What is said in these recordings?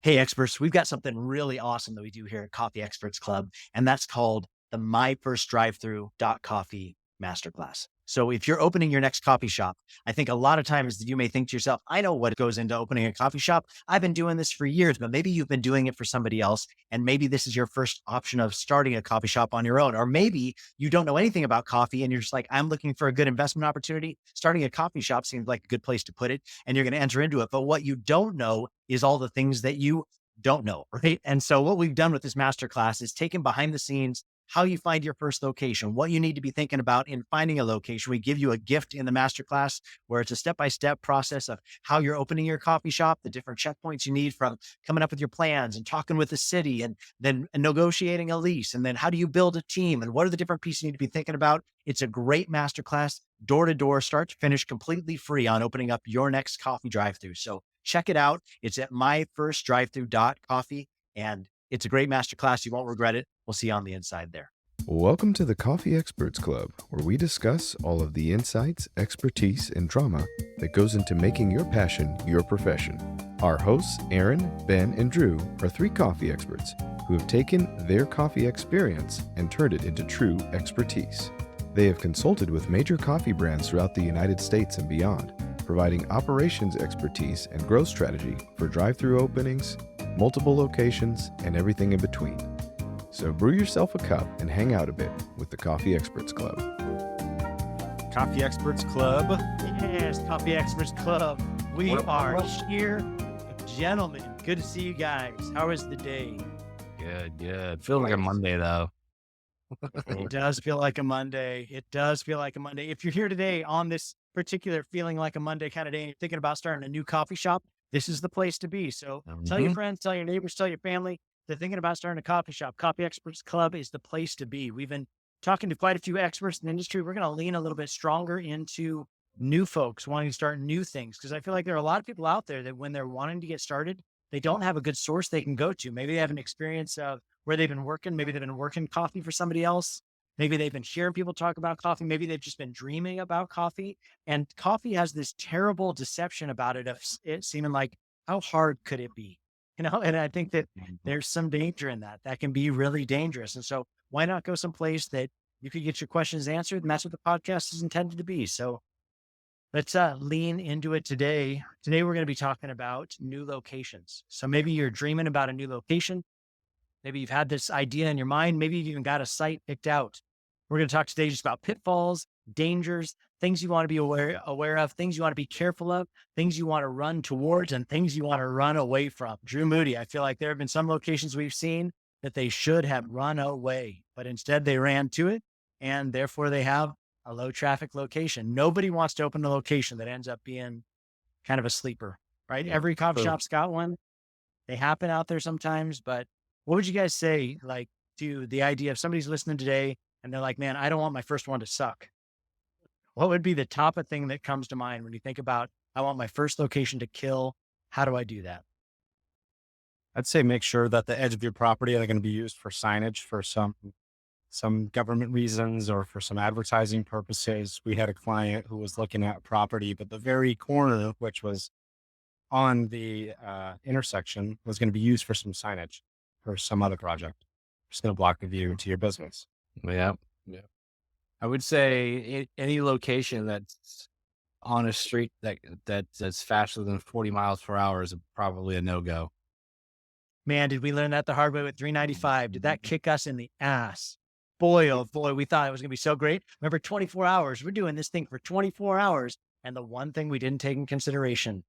Hey, experts, we've got something really awesome that we do here at Coffee Experts Club, and that's called the My First Drive-Through Coffee Masterclass. So if you're opening your next coffee shop, I think a lot of times you may think to yourself, I know what goes into opening a coffee shop. I've been doing this for years, but maybe you've been doing it for somebody else. And maybe this is your first option of starting a coffee shop on your own. Or maybe you don't know anything about coffee and you're just like, I'm looking for a good investment opportunity. Starting a coffee shop seems like a good place to put it, and you're going to enter into it. But what you don't know is all the things that you don't know, right? And so what we've done with this masterclass is taken behind the scenes, how you find your first location, what you need to be thinking about in finding a location. We give you a gift in the masterclass where it's a step-by-step process of how you're opening your coffee shop, the different checkpoints you need from coming up with your plans and talking with the city and then negotiating a lease. And then how do you build a team and what are the different pieces you need to be thinking about? It's a great masterclass, door to door, start to finish, completely free on opening up your next coffee drive-through. So check it out. It's at myfirstdrivethrough.coffee, and it's a great masterclass. You won't regret it. We'll see you on the inside there. Welcome to the Coffee Experts Club, where we discuss all of the insights, expertise, and drama that goes into making your passion your profession. Our hosts, Aaron, Ben, and Drew, are three coffee experts who have taken their coffee experience and turned it into true expertise. They have consulted with major coffee brands throughout the United States and beyond, providing operations expertise and growth strategy for drive-through openings, multiple locations, and everything in between. So brew yourself a cup and hang out a bit with the Coffee Experts Club. Coffee Experts Club. Yes, Coffee Experts Club. We are here. Gentlemen, good to see you guys. How was the day? Good. Feels like a Monday though. It does feel like a Monday. It does feel like a Monday. If you're here today on this particular feeling like a Monday kind of day and you're thinking about starting a new coffee shop, this is the place to be. So tell your friends, tell your neighbors, tell your family, they're thinking about starting a coffee shop. Coffee Experts Club is the place to be. We've been talking to quite a few experts in the industry. We're going to lean a little bit stronger into new folks wanting to start new things, because I feel like there are a lot of people out there that when they're wanting to get started, they don't have a good source they can go to. Maybe they have an experience of where they've been working. Maybe they've been working coffee for somebody else. Maybe they've been hearing people talk about coffee. Maybe they've just been dreaming about coffee. And coffee has this terrible deception about it of it seeming like, how hard could it be? And I think that there's some danger in that. That can be really dangerous. And so why not go someplace that you could get your questions answered? And that's what the podcast is intended to be. So let's lean into it today. Today, we're going to be talking about new locations. So maybe you're dreaming about a new location. Maybe you've had this idea in your mind. Maybe you've even got a site picked out. We're going to talk today just about pitfalls, dangers, things you want to be aware of, things you want to be careful of, things you want to run towards, and things you want to run away from. Drew Moody, I feel like there have been some locations we've seen that they should have run away, but instead they ran to it, and therefore they have a low traffic location. Nobody wants to open a location that ends up being kind of a sleeper, right? Every coffee shop's got one. They happen out there sometimes, but what would you guys say, like, to the idea of somebody's listening today and they're like, man, I don't want my first one to suck. What would be the top of thing that comes to mind when you think about, I want my first location to kill? How do I do that? I'd say make sure that the edge of your property are going to be used for signage for some government reasons or for some advertising purposes. We had a client who was looking at property, but the very corner, which was on the intersection, was going to be used for some signage for some other project. Just going to block the view to your business. Yeah. I would say any location that's on a street that's faster than 40 miles per hour is probably a no-go. Man, did we learn that the hard way with 395? Did that kick us in the ass? Boy, oh boy, we thought it was going to be so great. Remember, 24 hours. We're doing this thing for 24 hours. And the one thing we didn't take in consideration,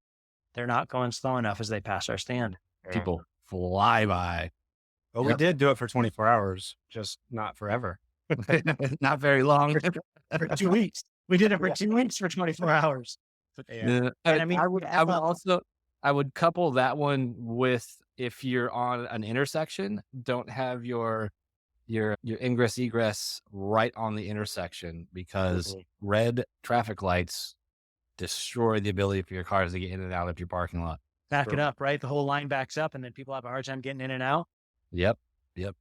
they're not going slow enough as they pass our stand. People fly by. Well, we did do it for 24 hours, just not forever. Not very long. For 2 weeks. We did it for 2 weeks for 24 hours. Yeah. And I mean, I would couple that one with, if you're on an intersection, don't have your ingress egress right on the intersection, because red traffic lights destroy the ability for your cars to get in and out of your parking lot. back it up, right? The whole line backs up and then people have a hard time getting in and out. Yep.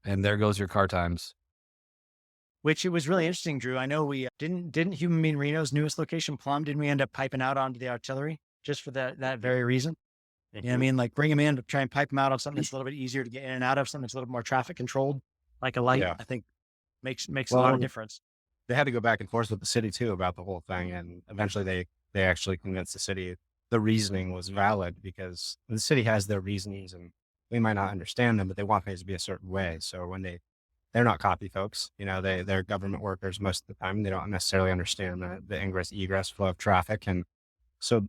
And there goes your car times. Which it was really interesting, Drew. I know we didn't Human Being Reno's newest location, Plum, didn't we end up piping out onto the artillery just for that very reason? You know what I mean? Like bring them in to try and pipe them out on something that's a little bit easier to get in and out of, something that's a little more traffic controlled, like a light, Yeah. I think makes a lot of Well, difference. they had to go back and forth with the city too about the whole thing, and eventually they actually convinced the city the reasoning was valid, because the city has their reasonings and we might not understand them, but they want things to be a certain way. So when they're not copy folks, they're government workers most of the time. They don't necessarily understand the ingress egress flow of traffic, and so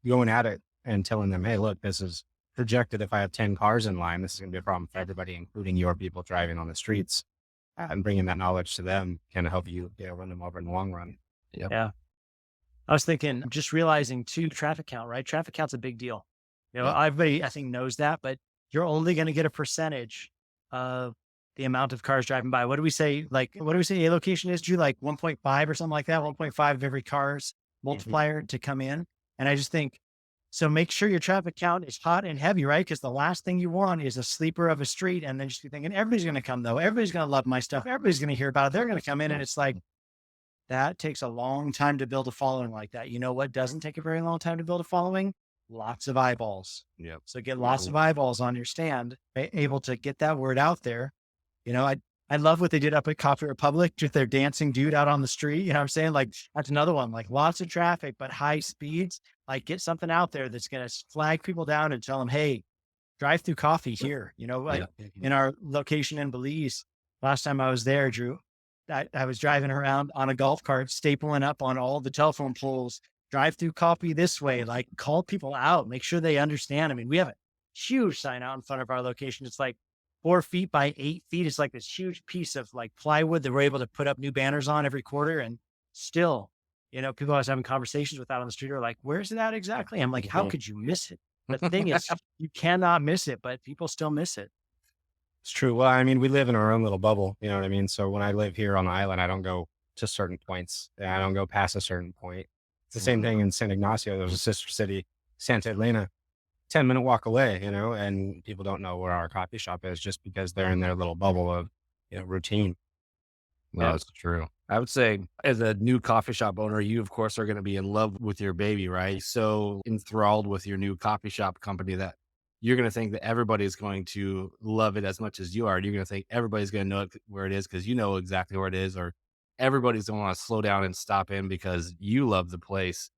going at it and telling them, hey, look, this is projected. If I have 10 cars in line, this is going to be a problem for everybody, including your people driving on the streets. And bringing that knowledge to them can help you, run them over in the long run. Yep. Yeah. I was thinking, just realizing too, traffic count, right? Traffic count's a big deal. Yeah. Everybody I think knows that, but you're only going to get a percentage of the amount of cars driving by. What do we say? Like, what do we say a location is, Drew? Like 1.5 or something like that, 1.5 of every car's multiplier to come in. And I just think, so make sure your traffic count is hot and heavy, right? Because the last thing you want is a sleeper of a street. And then just be thinking, everybody's going to come though. Everybody's going to love my stuff. Everybody's going to hear about it. They're going to come in. And it's like, that takes a long time to build a following like that. You know what doesn't take a very long time to build a following? Lots of eyeballs. Yep. So get lots of eyeballs on your stand, able to get that word out there. I love what they did up at Coffee Republic with their dancing dude out on the street. You know what I'm saying? Like that's another one, like lots of traffic, but high speeds, like get something out there that's going to flag people down and tell them, hey, drive through coffee here. Like in our location in Belize, last time I was there, Drew, I was driving around on a golf cart, stapling up on all the telephone poles, drive through coffee this way, like call people out, make sure they understand. I mean, we have a huge sign out in front of our location. It's like 4 feet by 8 feet. It's like this huge piece of like plywood that we're able to put up new banners on every quarter. And still, people I was having conversations with out on the street are like, where's it at exactly? I'm like, how could you miss it? The thing is, you cannot miss it, but people still miss it. It's true. Well, I mean, we live in our own little bubble, you know what I mean? So when I live here on the island, I don't go to certain points. I don't go past a certain point. It's the same thing in San Ignacio. There's a sister city, Santa Elena, 10-minute walk away, and people don't know where our coffee shop is just because they're in their little bubble of, routine. No, it's true. I would say as a new coffee shop owner, you of course are going to be in love with your baby, right? So enthralled with your new coffee shop company that you're going to think that everybody's going to love it as much as you are. You're going to think everybody's going to know where it is because you know exactly where it is, or everybody's going to want to slow down and stop in because you love the place.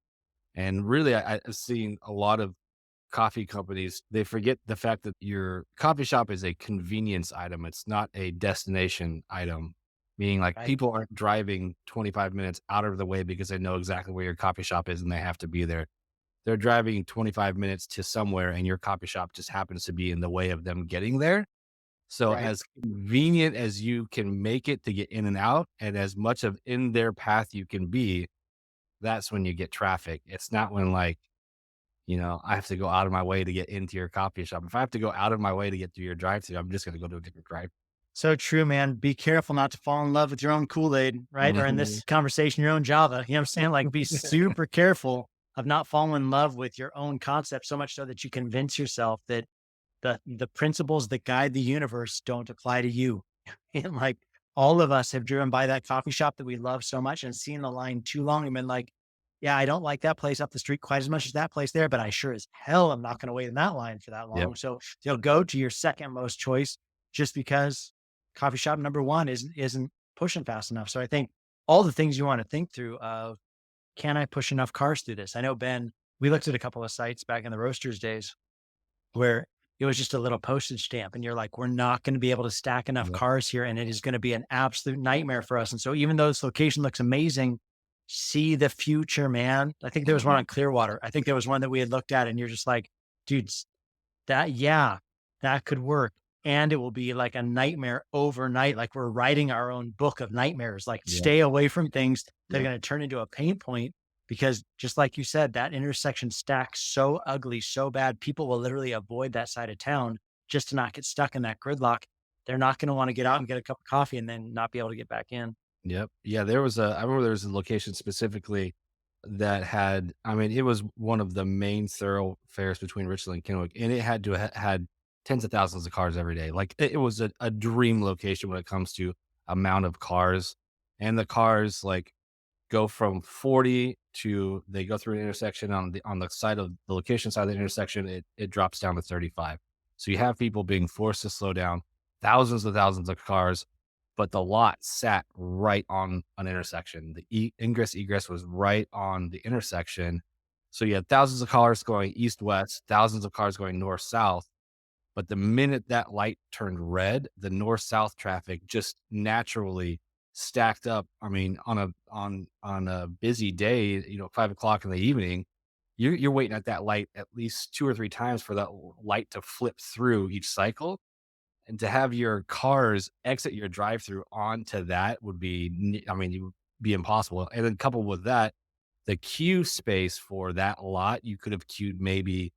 And really, I've seen a lot of coffee companies, they forget the fact that your coffee shop is a convenience item. It's not a destination item, meaning like Right. people aren't driving 25 minutes out of the way because they know exactly where your coffee shop is and they have to be there. They're driving 25 minutes to somewhere and your coffee shop just happens to be in the way of them getting there. So Right. as convenient as you can make it to get in and out and as much of in their path you can be, that's when you get traffic. It's not when like, I have to go out of my way to get into your coffee shop. If I have to go out of my way to get to your drive-thru, I'm just going to go to a different drive. So true, man. Be careful not to fall in love with your own Kool-Aid, right? Or in this conversation, your own Java. You know what I'm saying? Like be super careful of not falling in love with your own concept so much so that you convince yourself that the principles that guide the universe don't apply to you. And like all of us have driven by that coffee shop that we love so much and seen the line too long and been like, yeah, I don't like that place up the street quite as much as that place there, but I sure as hell am not going to wait in that line for that long. Yep. So you'll go to your second most choice just because coffee shop number one isn't pushing fast enough. So I think all the things you want to think through of, can I push enough cars through this? I know, Ben, we looked at a couple of sites back in the Roasters days where it was just a little postage stamp and you're like, we're not going to be able to stack enough cars here. And it is going to be an absolute nightmare for us. And so even though this location looks amazing, see the future, man. I think there was one on Clearwater. I think there was one that we had looked at and you're just like, dudes, that could work. And it will be like a nightmare overnight. Like we're writing our own book of nightmares, like stay away from things that are going to turn into a pain point. Because just like you said, that intersection stacks so ugly, so bad, people will literally avoid that side of town just to not get stuck in that gridlock. They're not going to want to get out and get a cup of coffee and then not be able to get back in. Yep. Yeah. I remember there was a location specifically that had, it was one of the main thoroughfares between Richland and Kennewick, and it had to had tens of thousands of cars every day. Like it was a dream location when it comes to amount of cars, and the cars like go from 40 they go through an intersection on the side of the location side of the intersection, it drops down to 35. So you have people being forced to slow down, thousands of cars, but the lot sat right on an intersection. The ingress egress was right on the intersection. So you had thousands of cars going east west, thousands of cars going north south. But the minute that light turned red, the north south traffic just naturally stacked up. I mean, on a busy day, 5 o'clock in the evening, you're waiting at that light at least 2 or 3 times for that light to flip through each cycle. And to have your cars exit your drive through onto that would be, it would be impossible. And then coupled with that, the queue space for that lot, you could have queued maybe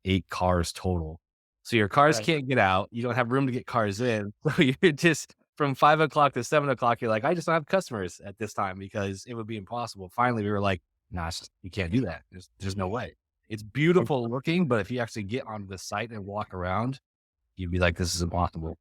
8 cars total. So your cars Right. can't get out. You don't have room to get cars in. So you're just from 5 o'clock to 7 o'clock, you're like, I just don't have customers at this time because it would be impossible. Finally, we were like, nah, you can't do that. There's no way. It's beautiful looking, but if you actually get onto the site and walk around, you'd be like, this is impossible.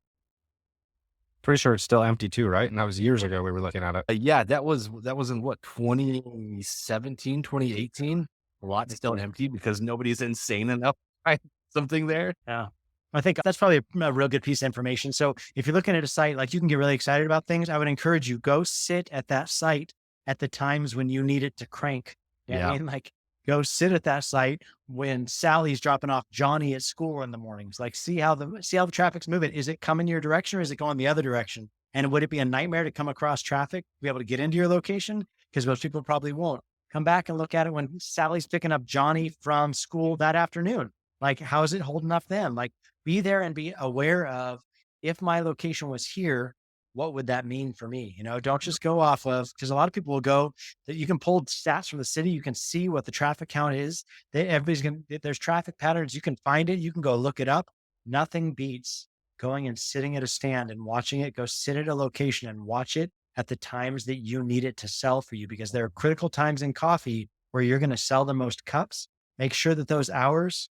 Pretty sure it's still empty too, right? And that was years ago we were looking at it. Yeah, that was in what, 2017, 2018. A lot's still empty because nobody's insane enough to find something there. Yeah. I think that's probably a real good piece of information. So if you're looking at a site, like you can get really excited about things, I would encourage you, go sit at that site at the times when you need it to crank. You know what I mean? Like, go sit at that site when Sally's dropping off Johnny at school in the mornings. Like, see how the traffic's moving. Is it coming your direction or is it going the other direction? And would it be a nightmare to come across traffic, be able to get into your location? Because most people probably won't. Come back and look at it when Sally's picking up Johnny from school that afternoon. Like, how is it holding up then? Like, be there and be aware of, if my location was here, what would that mean for me? Don't just go off of, because a lot of people will go that you can pull stats from the city. You can see what the traffic count is. There's traffic patterns. You can find it. You can go look it up. Nothing beats going and sitting at a stand and watching it. Go sit at a location and watch it at the times that you need it to sell for you, because there are critical times in coffee where you're going to sell the most cups. Make sure that those hours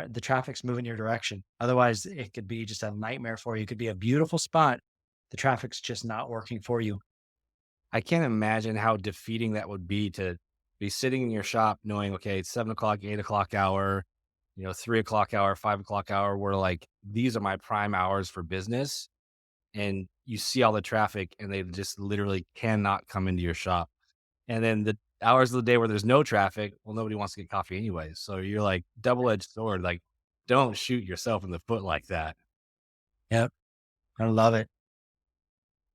the traffic's moving your direction. Otherwise, it could be just a nightmare for you. It could be a beautiful spot. The traffic's just not working for you. I can't imagine how defeating that would be to be sitting in your shop knowing, okay, it's 7 o'clock, 8 o'clock hour, 3 o'clock hour, 5 o'clock hour, where like, these are my prime hours for business. And you see all the traffic and they just literally cannot come into your shop. And then the hours of the day where there's no traffic, well, nobody wants to get coffee anyway. So you're like, double-edged sword, like, don't shoot yourself in the foot like that. Yep. I love it.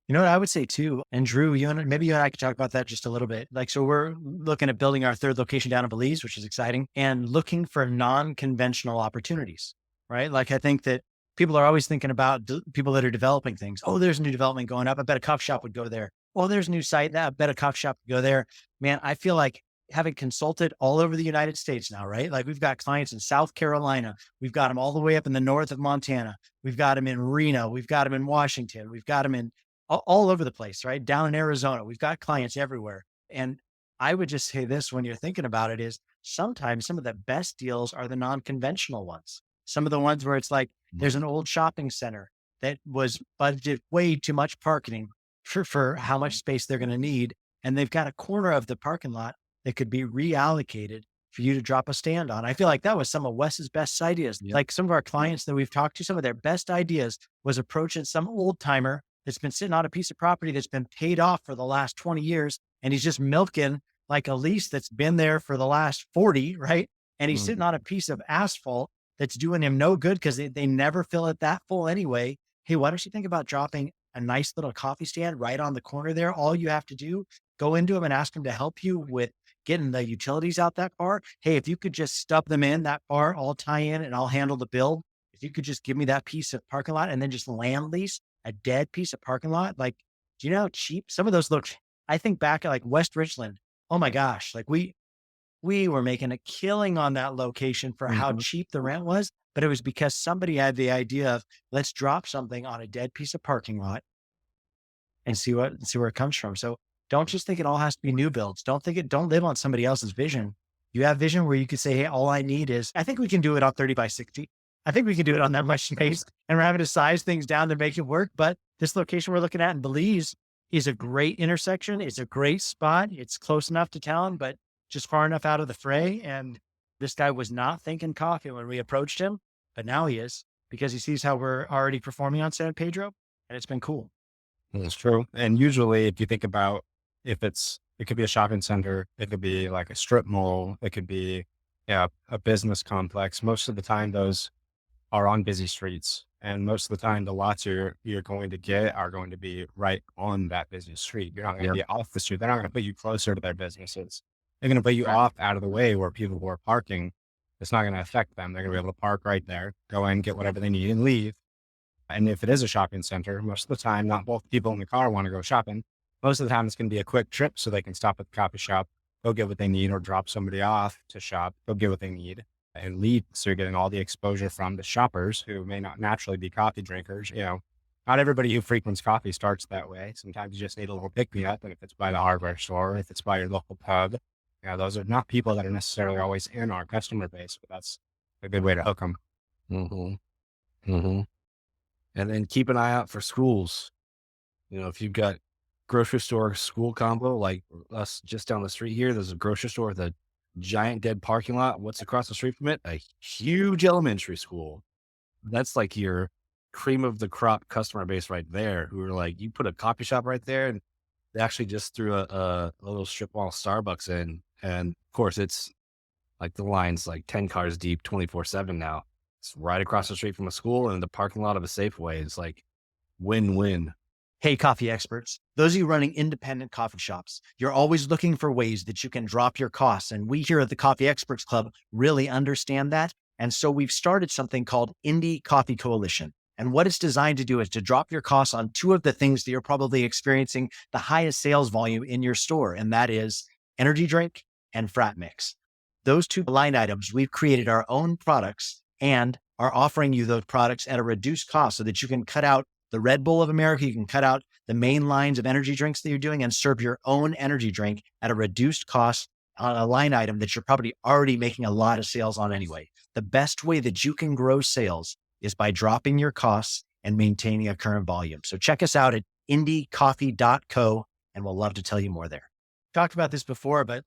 You know what I would say too, and Drew, maybe you and I could talk about that just a little bit. Like, so we're looking at building our third location down in Belize, which is exciting, and looking for non-conventional opportunities, right? Like, I think that people are always thinking about people that are developing things. Oh, there's new development going up. I bet a coffee shop would go there. Oh, there's a new site. I bet a coffee shop would go there. Man, I feel like, having consulted all over the United States now, right? Like, we've got clients in South Carolina. We've got them all the way up in the north of Montana. We've got them in Reno. We've got them in Washington. We've got them in all over the place, right? Down in Arizona. We've got clients everywhere. And I would just say this, when you're thinking about it, is sometimes some of the best deals are the non-conventional ones. Some of the ones where it's like, there's an old shopping center that was budgeted way too much parking for how much space they're going to need. And they've got a corner of the parking lot that could be reallocated for you to drop a stand on. I feel like that was some of Wes's best ideas. Yep. Like, some of our clients that we've talked to, some of their best ideas was approaching some old timer that's been sitting on a piece of property that's been paid off for the last 20 years. And he's just milking like a lease that's been there for the last 40, right? And he's sitting on a piece of asphalt that's doing him no good because they never fill it that full anyway. Hey, why don't you think about dropping a nice little coffee stand right on the corner there? All you have to do, go into him and ask him to help you with getting the utilities out that far. Hey, if you could just stub them in that far, I'll tie in and I'll handle the bill. If you could just give me that piece of parking lot and then just land lease a dead piece of parking lot. Like, do you know how cheap some of those look? I think back at like West Richland. Oh my gosh. Like, we were making a killing on that location for how cheap the rent was, but it was because somebody had the idea of, let's drop something on a dead piece of parking lot and see where it comes from. So don't just think it all has to be new builds. Don't live on somebody else's vision. You have vision where you could say, hey, all I need is, I think we can do it on 30 by 60. I think we can do it on that much space, and we're having to size things down to make it work. But this location we're looking at in Belize is a great intersection. It's a great spot. It's close enough to town, but just far enough out of the fray. And this guy was not thinking coffee when we approached him, but now he is because he sees how we're already performing on San Pedro, and it's been cool. That's true. And usually if you think about it could be a shopping center, it could be like a strip mall, it could be a business complex. Most of the time those are on busy streets. And most of the time the lots you're going to get are going to be right on that busy street. You're not going to be off the street. They're not going to put you closer to their businesses. They're going to put you off out of the way where people who are parking. It's not going to affect them. They're going to be able to park right there, go in, get whatever they need and leave. And if it is a shopping center, most of the time, not both people in the car want to go shopping. Most of the time, it's going to be a quick trip so they can stop at the coffee shop, go get what they need, or drop somebody off to shop, go get what they need, and leave. So you're getting all the exposure from the shoppers who may not naturally be coffee drinkers. Not everybody who frequents coffee starts that way. Sometimes you just need a little pick-me-up. And if it's by the hardware store, if it's by your local pub, those are not people that are necessarily always in our customer base, but that's a good way to hook them. Mm-hmm. Mm-hmm. And then keep an eye out for schools. If you've got grocery store school combo, like us just down the street here, there's a grocery store with a giant dead parking lot. What's across the street from it? A huge elementary school. That's like your cream of the crop customer base right there, who are like, you put a coffee shop right there, and they actually just threw a little strip mall Starbucks in. And of course, it's like the line's like 10 cars deep, 24/7 now. It's right across the street from a school and the parking lot of a Safeway. It's like win-win. Hey, coffee experts, those of you running independent coffee shops, you're always looking for ways that you can drop your costs. And we here at the Coffee Experts Club really understand that. And so we've started something called Indie Coffee Coalition. And what it's designed to do is to drop your costs on two of the things that you're probably experiencing the highest sales volume in your store. And that is energy drink and frat mix. Those two line items, we've created our own products and are offering you those products at a reduced cost so that you can cut out the Red Bull of America. You can cut out the main lines of energy drinks that you're doing and serve your own energy drink at a reduced cost on a line item that you're probably already making a lot of sales on anyway. The best way that you can grow sales is by dropping your costs and maintaining a current volume. So check us out at indiecoffee.co and we'll love to tell you more there. Talked about this before, but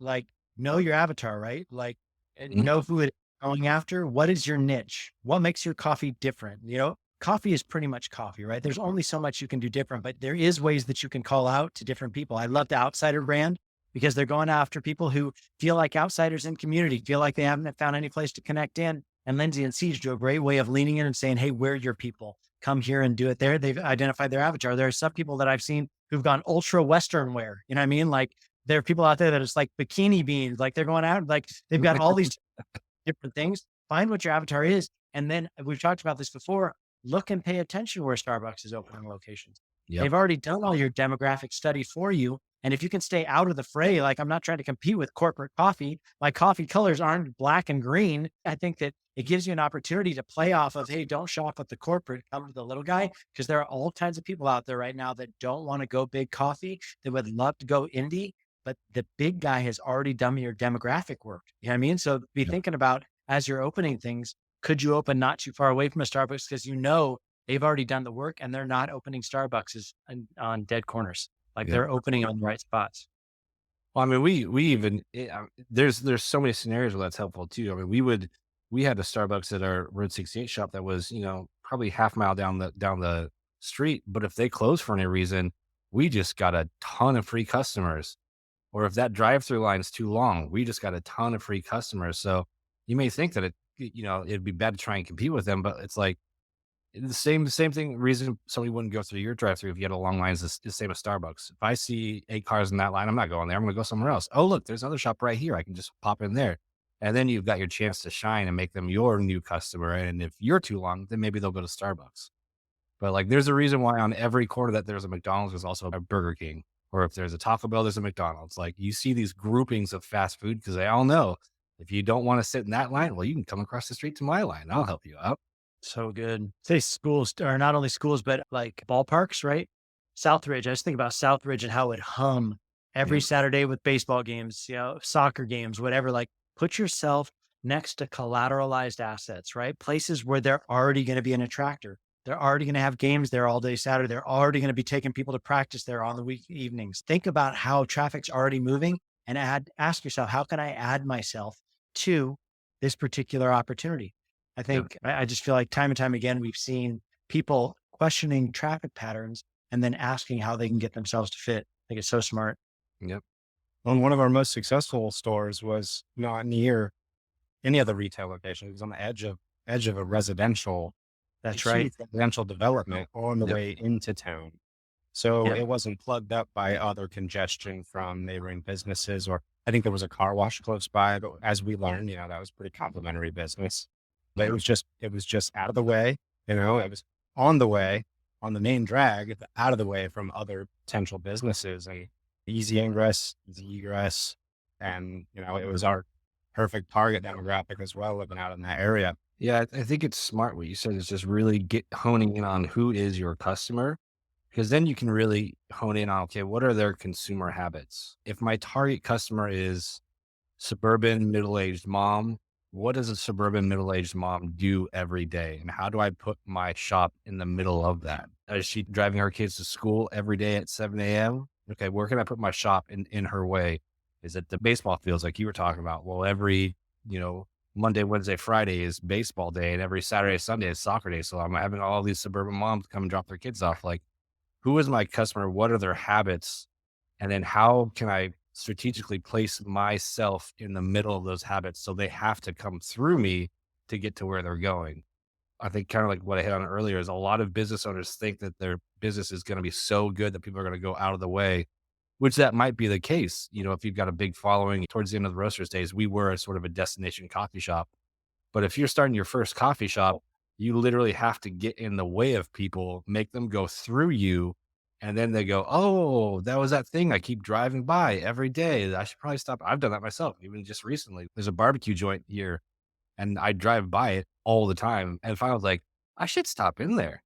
know your avatar, right? Know who it is going after. What is your niche? What makes your coffee different? Coffee is pretty much coffee, right? There's only so much you can do different, but there is ways that you can call out to different people. I love the Outsider brand because they're going after people who feel like outsiders in community, feel like they haven't found any place to connect in. And Lindsay and Siege do a great way of leaning in and saying, hey, we're your people. Come here and do it there. They've identified their avatar. There are some people that I've seen who've gone ultra Western wear. You know what I mean? There are people out there that it's like bikini beans, they're going out, they've got all these different things. Find what your avatar is. And then we've talked about this before. Look and pay attention where Starbucks is opening locations. Yep. They've already done all your demographic study for you. And if you can stay out of the fray, I'm not trying to compete with corporate coffee. My coffee colors aren't black and green. I think that it gives you an opportunity to play off of, hey, don't shop at the corporate, come to the little guy. Because there are all kinds of people out there right now that don't want to go big coffee. They would love to go indie, but the big guy has already done your demographic work. You know what I mean? So be thinking about, as you're opening things, could you open not too far away from a Starbucks? Because they've already done the work and they're not opening Starbucks on dead corners. They're opening on the right spots. Well, I mean, we even, there's so many scenarios where that's helpful too. I mean, we had a Starbucks at our Road 68 shop that was, probably half mile down the street. But if they closed for any reason, we just got a ton of free customers. Or if that drive-through line is too long, we just got a ton of free customers. So you may think that it'd be bad to try and compete with them, but it's like the same thing. Reason somebody wouldn't go through your drive-through if you had a long line is the same as Starbucks. If I see 8 cars in that line, I'm not going there. I'm going to go somewhere else. Oh, look, there's another shop right here. I can just pop in there. And then you've got your chance to shine and make them your new customer. And if you're too long, then maybe they'll go to Starbucks. But there's a reason why on every corner that there's a McDonald's, there's also a Burger King. Or if there's a Taco Bell, there's a McDonald's. You see these groupings of fast food because they all know if you don't want to sit in that line, well, you can come across the street to my line. I'll help you out. So good. Say schools, or not only schools, but ballparks, right? Southridge. I just think about Southridge and how it hum every Saturday with baseball games, soccer games, whatever. Put yourself next to collateralized assets, right? Places where they're already going to be an attractor. They're already going to have games there all day Saturday. They're already going to be taking people to practice there on the week evenings. Think about how traffic's already moving and ask yourself, how can I add myself to this particular opportunity? I Yeah. think I just feel like time and time again, we've seen people questioning traffic patterns and then asking how they can get themselves to fit. I think it's so smart. Yep. And one of our most successful stores was not near any other retail location. It was on the edge of a That's right. huge residential development on the Yep. way into town. So Yeah. it wasn't plugged up by other congestion from neighboring businesses, or I think there was a car wash close by, but as we learned, that was pretty complimentary business. But it was just out of the way, it was on the way, on the main drag, but out of the way from other potential businesses, and easy ingress, easy egress. And, it was our perfect target demographic as well, living out in that area. Yeah, I think it's smart what you said is just really honing in on who is your customer, because then you can really hone in on, okay, what are their consumer habits? If my target customer is suburban middle-aged mom, what does a suburban middle-aged mom do every day? And how do I put my shop in the middle of that? Is she driving her kids to school every day at 7 a.m.? Okay, where can I put my shop in her way? Is it the baseball fields like you were talking about? Well, every, Monday, Wednesday, Friday is baseball day, and every Saturday, Sunday is soccer day. So I'm having all these suburban moms come and drop their kids off. Like, who is my customer? What are their habits? And then how can I strategically place myself in the middle of those habits so they have to come through me to get to where they're going? I think kind of like what I hit on earlier is a lot of business owners think that their business is going to be so good that people are going to go out of the way, which that might be the case. If you've got a big following towards the end of the Roasters days, we were a sort of a destination coffee shop. But if you're starting your first coffee shop, you literally have to get in the way of people, make them go through you. And then they go, oh, that was that thing I keep driving by every day. I should probably stop. I've done that myself, even just recently. There's a barbecue joint here and I drive by it all the time. And finally I was like, I should stop in there.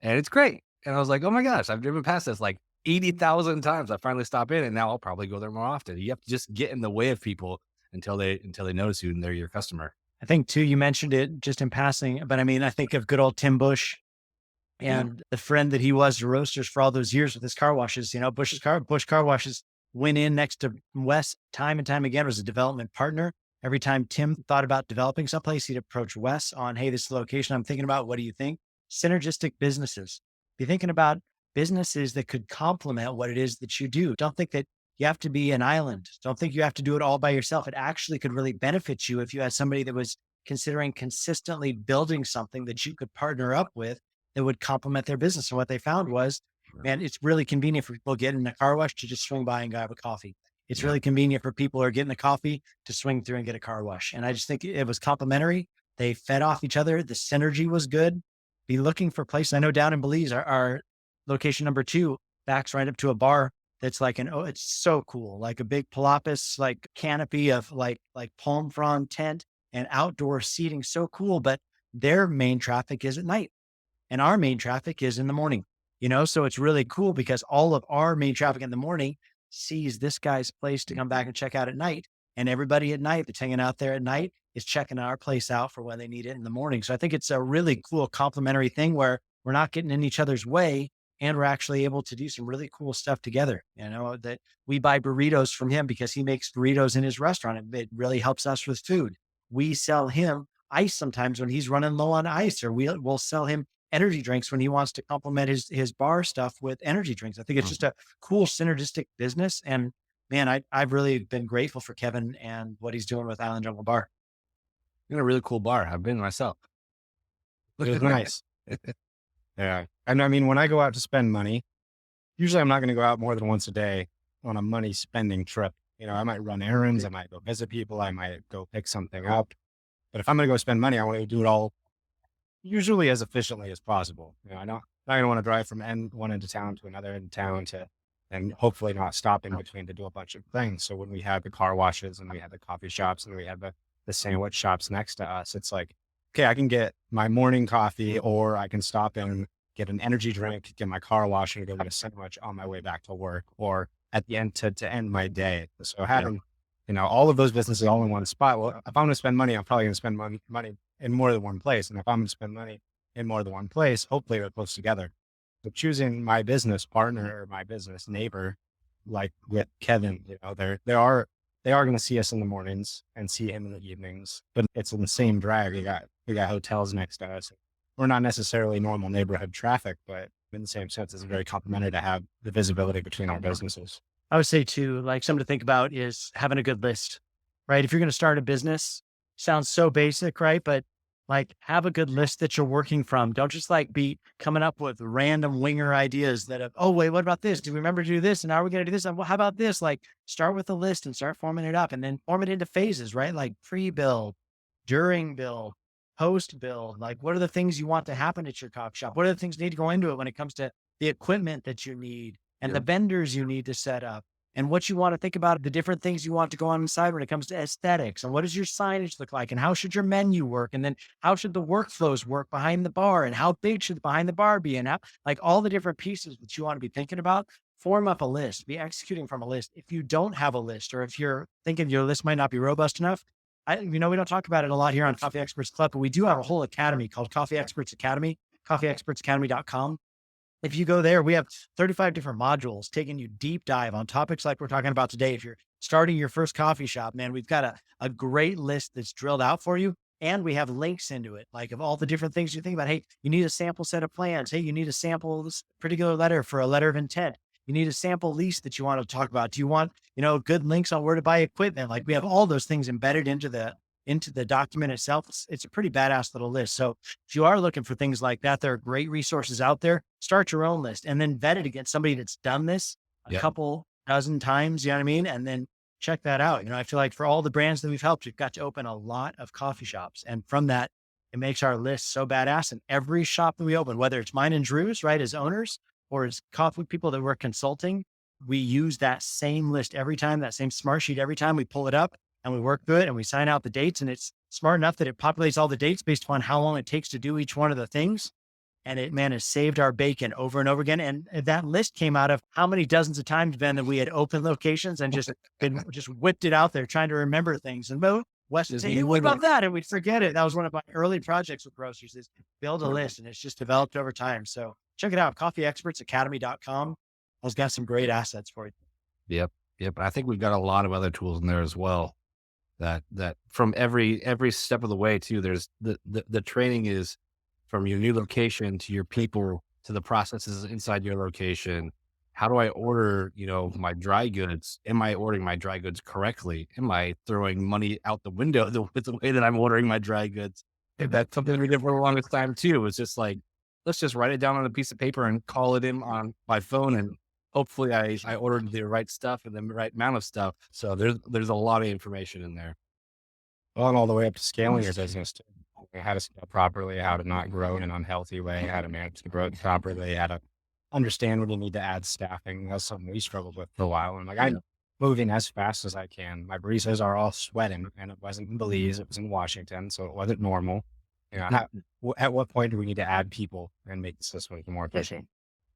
And it's great. And I was like, oh my gosh, I've driven past this like 80,000 times. I finally stop in and now I'll probably go there more often. You have to just get in the way of people until they notice you and they're your customer. I think too, you mentioned it just in passing, but I mean, I think of good old Tim Bush and the friend that he was to Roasters for all those years with his car washes. Bush car washes went in next to Wes time and time again, was a development partner. Every time Tim thought about developing someplace, he'd approach Wes on, hey, this is the location I'm thinking about. What do you think? Synergistic businesses. Be thinking about businesses that could complement what it is that you do. Don't think that you have to be an island. Don't think you have to do it all by yourself. It actually could really benefit you if you had somebody that was considering consistently building something that you could partner up with that would complement their business. And what they found was, man, it's really convenient for people getting a car wash to just swing by and grab a coffee. It's really convenient for people who are getting a coffee to swing through and get a car wash. And I just think it was complementary. They fed off each other. The synergy was good. Be looking for places. I know down in Belize, our location number 2 backs right up to a bar that's like it's so cool. Like a big palapis, like canopy of like palm frond tent and outdoor seating. So cool. But their main traffic is at night and our main traffic is in the morning, so it's really cool because all of our main traffic in the morning sees this guy's place to come back and check out at night. And everybody at night that's hanging out there at night is checking our place out for when they need it in the morning. So I think it's a really cool complementary thing where we're not getting in each other's way and we're actually able to do some really cool stuff together. That we buy burritos from him because he makes burritos in his restaurant. It really helps us with food. We sell him ice sometimes when he's running low on ice, or we'll sell him energy drinks when he wants to complement his bar stuff with energy drinks. I think it's just a cool synergistic business. And man, I've really been grateful for Kevin and what he's doing with Island Jungle Bar. In a really cool bar. I've been myself. It was nice. Yeah. And I mean, when I go out to spend money, usually I'm not going to go out more than once a day on a money spending trip. I might run errands. I might go visit people. I might go pick something up. But if I'm going to go spend money, I want to do it all usually as efficiently as possible. I'm not going to want to drive from one end of town to another end of town and hopefully not stop in between to do a bunch of things. So when we had the car washes and we had the coffee shops and we had the sandwich shops next to us, it's like, okay, I can get my morning coffee or I can stop and get an energy drink, get my car wash and go get a sandwich on my way back to work or at the end to end my day. So having, all of those businesses all in one spot. Well, if I'm going to spend money, I'm probably going to spend money in more than one place. And if I'm going to spend money in more than one place, hopefully they're close together. So choosing my business partner or my business neighbor, like with Kevin, there are they are going to see us in the mornings and see him in the evenings, but it's in the same drag. We got hotels next to us. We're not necessarily normal neighborhood traffic, but in the same sense, it's very complimentary to have the visibility between our businesses. I would say too, like something to think about is having a good list, right? If you're going to start a business, sounds so basic, right? But like have a good list that you're working from. Don't just like be coming up with random winger ideas that have, oh, wait, what about this? Do we remember to do this? And now we're going to do this. And well, how about this? Like start with a list and start forming it up and then form it into phases, right? Like pre-build, during build, post build. Like what are the things you want to happen at your coffee shop? What are the things that need to go into it when it comes to the equipment that you need and the vendors you need to set up? And what you want to think about, the different things you want to go on inside when it comes to aesthetics, and what does your signage look like, and how should your menu work, and then how should the workflows work behind the bar, and how big should behind the bar be, and how, like all the different pieces that you want to be thinking about. Form up a list, be executing from a list. If you don't have a list, or if you're thinking your list might not be robust enough, we don't talk about it a lot here on Coffee Experts Club, but we do have a whole academy called Coffee Experts Academy, coffeeexpertsacademy.com. If you go there, we have 35 different modules taking you deep dive on topics like we're talking about today. If you're starting your first coffee shop, man, we've got a great list that's drilled out for you. And we have links into it, like of all the different things you think about. Hey, you need a sample set of plans. Hey, you need a sample this particular letter for a letter of intent. You need a sample lease that you want to talk about. Do you want, good links on where to buy equipment? Like we have all those things embedded into the document itself. It's a pretty badass little list. So if you are looking for things like that, there are great resources out there. Start your own list and then vet it against somebody that's done this a couple dozen times, you know what I mean? And then check that out. I feel like for all the brands that we've helped, we've got to open a lot of coffee shops. And from that, it makes our list so badass. And every shop that we open, whether it's mine and Drew's, right, as owners, or as coffee people that we're consulting, we use that same list every time, that same smart sheet every time we pull it up. And we work through it and we sign out the dates, and it's smart enough that it populates all the dates based upon how long it takes to do each one of the things. And it, man, has saved our bacon over and over again. And that list came out of how many dozens of times, Ben, that we had open locations and just whipped it out there trying to remember things. And Wes would say, hey, what about that? And we'd forget it. That was one of my early projects with groceries, is build a list, and it's just developed over time. So check it out, coffeeexpertsacademy.com. It's got some great assets for you. Yep. I think we've got a lot of other tools in there as well. That from every step of the way too, there's the training is from your new location to your people to the processes inside your location. How do I order, my dry goods? Am I ordering my dry goods correctly? Am I throwing money out the window with the way that I'm ordering my dry goods? That's something we did for the longest time too. It's just like, let's just write it down on a piece of paper and call it in on my phone, and hopefully I ordered the right stuff and the right amount of stuff. So there's a lot of information in there. Well, and all the way up to scaling your business too. How to scale properly, how to not grow in an unhealthy way, how to manage the growth properly, how to understand when you need to add staffing. That's something we struggled with for a while. And I'm moving as fast as I can. My baristas are all sweating, and it wasn't in Belize, it was in Washington. So it wasn't normal. At what point do we need to add people and make the system more efficient?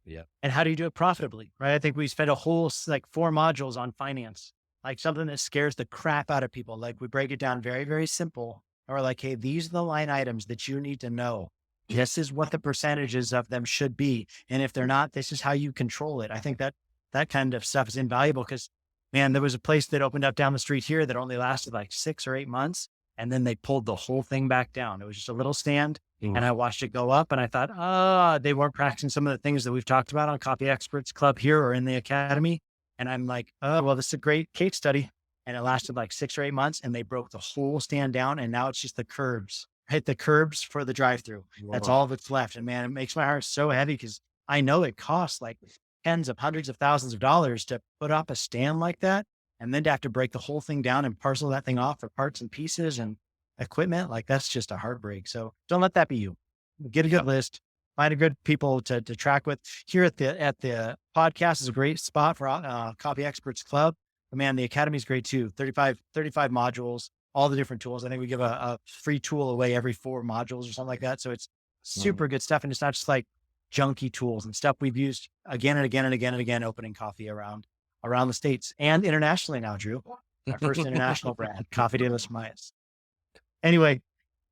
Yeah. And how do you do it profitably, right? I think we spent a whole 4 modules on finance, like something that scares the crap out of people. Like we break it down very, very simple. Or like, hey, these are the line items that you need to know. This is what the percentages of them should be. And if they're not, this is how you control it. I think that kind of stuff is invaluable because, man, there was a place that opened up down the street here that only lasted like 6 or 8 months. And then they pulled the whole thing back down. It was just a little stand. And I watched it go up, and I thought, they weren't practicing some of the things that we've talked about on Coffee Experts Club here or in the academy. And I'm like, well, this is a great case study. And it lasted like 6 or 8 months, and they broke the whole stand down. And now it's just the curbs, hit the curbs for the drive-through. That's all that's left. And man, it makes my heart so heavy because I know it costs like tens of hundreds of thousands of dollars to put up a stand like that. And then to have to break the whole thing down and parcel that thing off for parts and pieces and equipment. Like that's just a heartbreak. So don't let that be you. Get a good list, find a good people to track with. Here at the podcast is a great spot for Coffee Experts Club. But man, the academy is great too. 35 modules, all the different tools. I think we give a free tool away every 4 modules or something like that. So it's super good stuff. And it's not just like junky tools and stuff we've used again and again and again and again, opening coffee around the States and internationally now, Drew. Our first international brand, Coffee de los Mayas. Anyway,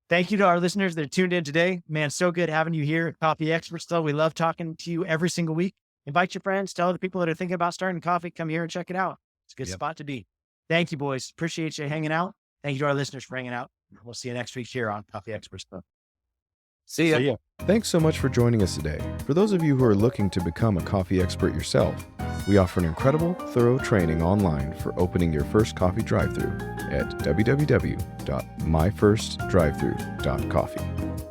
thank you to our listeners that are tuned in today. Man, so good having you here at Coffee Experts Club. We love talking to you every single week. Invite your friends, tell the people that are thinking about starting coffee, come here and check it out. It's a good spot to be. Thank you, boys. Appreciate you hanging out. Thank you to our listeners for hanging out. We'll see you next week here on Coffee Experts Club. See ya. So, yeah. Thanks so much for joining us today. For those of you who are looking to become a coffee expert yourself, we offer an incredible, thorough training online for opening your first coffee drive-thru at www.myfirstdrivethru.coffee.